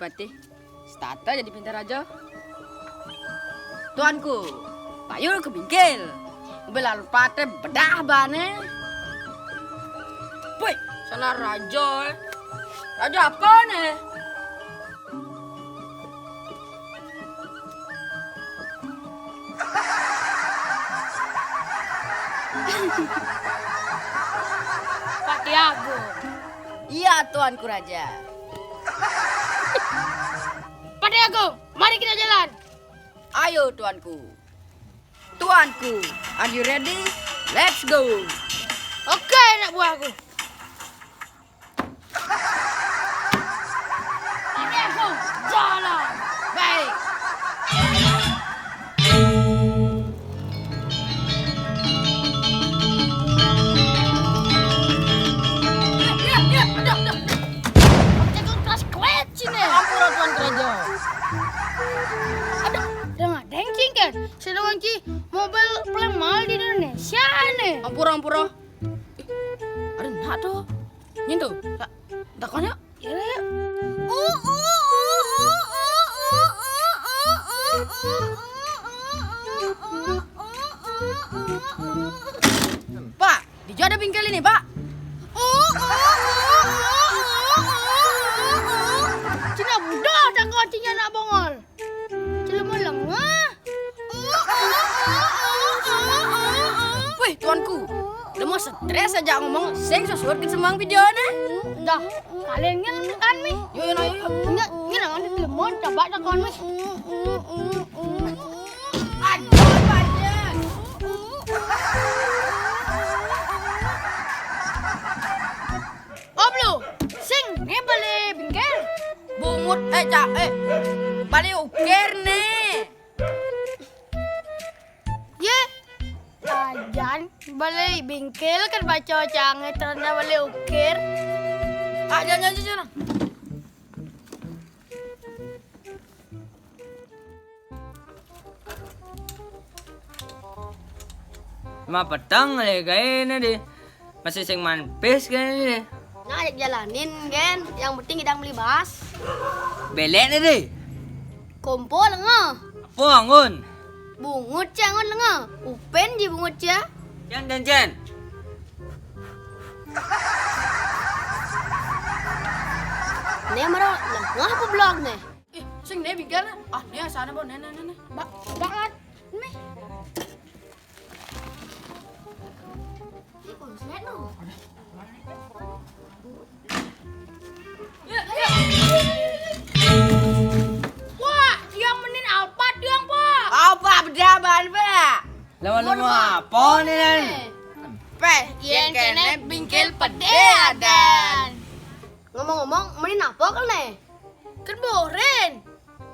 Adipati. Stata jadi pintar aja. Tuanku, payul ke bingkil. Mobil Alphate bedah bane. Woi, sana raja. Raja apa nih? Pak Tiago. Iya, tuanku raja. Pak Tiago, mari kita jalan. Ayo tuanku. Tuanku, are you ready? Let's go. Oke, anak buahku. Pak Tiago, jalan. Baik. Ya, aduh. Pak Tiago keras kewet sini. Ampura tuanku raja. Aduh, dengar dencing kan? Sedangkan mobil paling mahal di Indonesia nih. Ampura. Ada nak tuh. Nyentuh. Takutnya. Ya, ya. Pak, di ada bingkel ini, Pak. Cina budak tak kuncinya nak bongol. Cila melengah. Wih, tuanku. Udah mau stres aja ngomong. Seng sesuai ke semang videonya. Dah, kalian kan mi. Yuk. Enggak, ini nanti telemon coba tak kon mi. Aduh, banyak. Oblo, sing ni balik bingkel. Bungut, balik uker nih. Ye, ajan balik bingkel kan baca canggih ternyata balik ukir. Jangan. Ma petang le kae deh. Masih sing manpes kan deh. Nah, ajak jalanin kan. Yang penting kita beli bas. Belek deh. Kumpul ngah. Apa angun? Bungut cangon ngah. Upen ji bungut ya. Jan. Nih maro ngah apa blog nih? Sing nih bingkel. Nih sana bo, nih. Banget. Nih. Ini konslet no. Wah, yang menin Alphate yang pak. Apa bedaban, Pak? Lama-lama apa nih nan? Peh, Yang kene bingkel pede adan. Ngomong-ngomong, menin apa kan nih? Kan boren.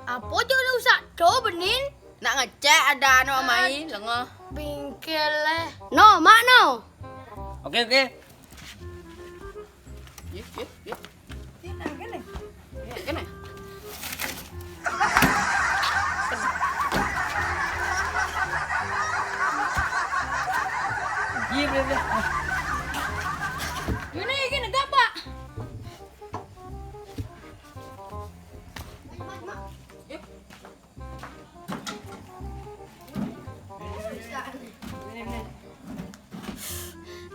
Apa jodoh usah do benin? Nak ngecek ada anu amai lengoh. Bingkel leh. No, mak no. Oke. Yuk. Kene. Iya boleh. Gini apa?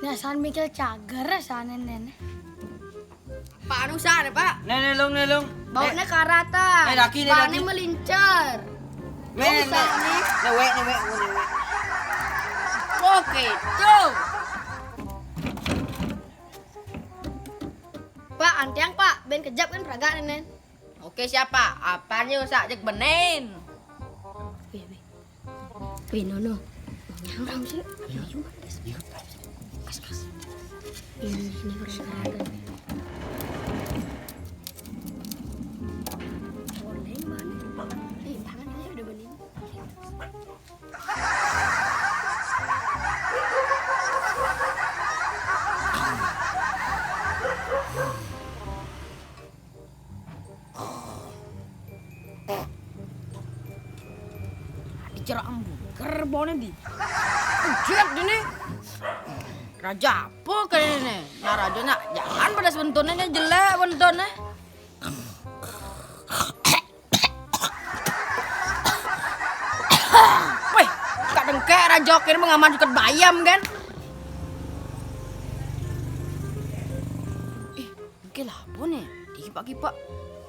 Nasan mikir cager sana nenek. Pak anu sana, Pak. Nelong. Baunya karata. laki. Pane melincar. Newek. Oke, tuh. Pak, antiang pak, ben kejap kan peraga nenek. Oke, siapa? Apanya usah ajak benen. Wih, no. Nyamram sih. Kas. Ini keren-keren. Boleh mana? Tangan ini udah bening. Dicerak kerbaunya di. Ujek gini. Raja apa kayaknya nih? Nah rajanya jangan pada sebentonnya jelek bentonnya. tengkek rajok ini mengaman juga bayam kan. Bengkel apa nih? Di kipak-kipak.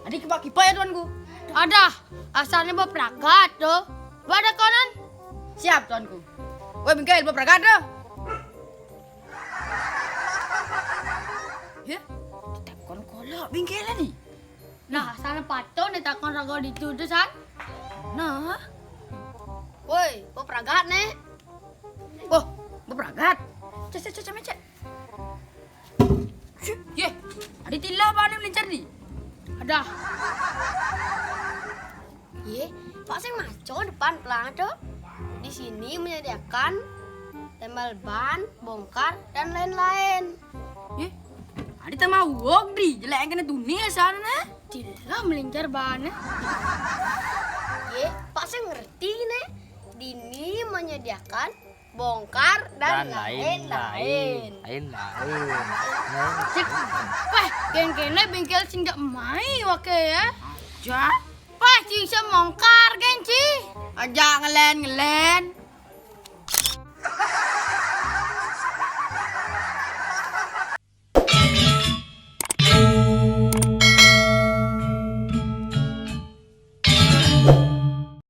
Ada kipak-kipak ya tuanku. Ada, asalnya bawa peragat tuh. Ada konon? Siap tuanku. Woi bengkel berperangkat dah. Ya, takon kolak bengkel ni. Nah, asalnya patut dia takon rago dituduh san. Nah, Woi, bawa peragat nih. oh, berperangkat. Cek macet. Ye, ada tilah apa ni melincar ni? Ada. Ye, Pak Seng maco depan pelang tuh. Di sini menyediakan tembal ban, bongkar, dan lain-lain. Ye, ada tak mau wok di jelek yang kena dunia sana. Tidak melingkar ban. Ye, Pak Seng ngerti nih. Dini menyediakan bongkar dan lain-lain. Cik, wah, geng-gengnya bengkel sing gak mai wake ya. Ja, Wah, sing bisa mongkar, geng, Ci. aja ngelen.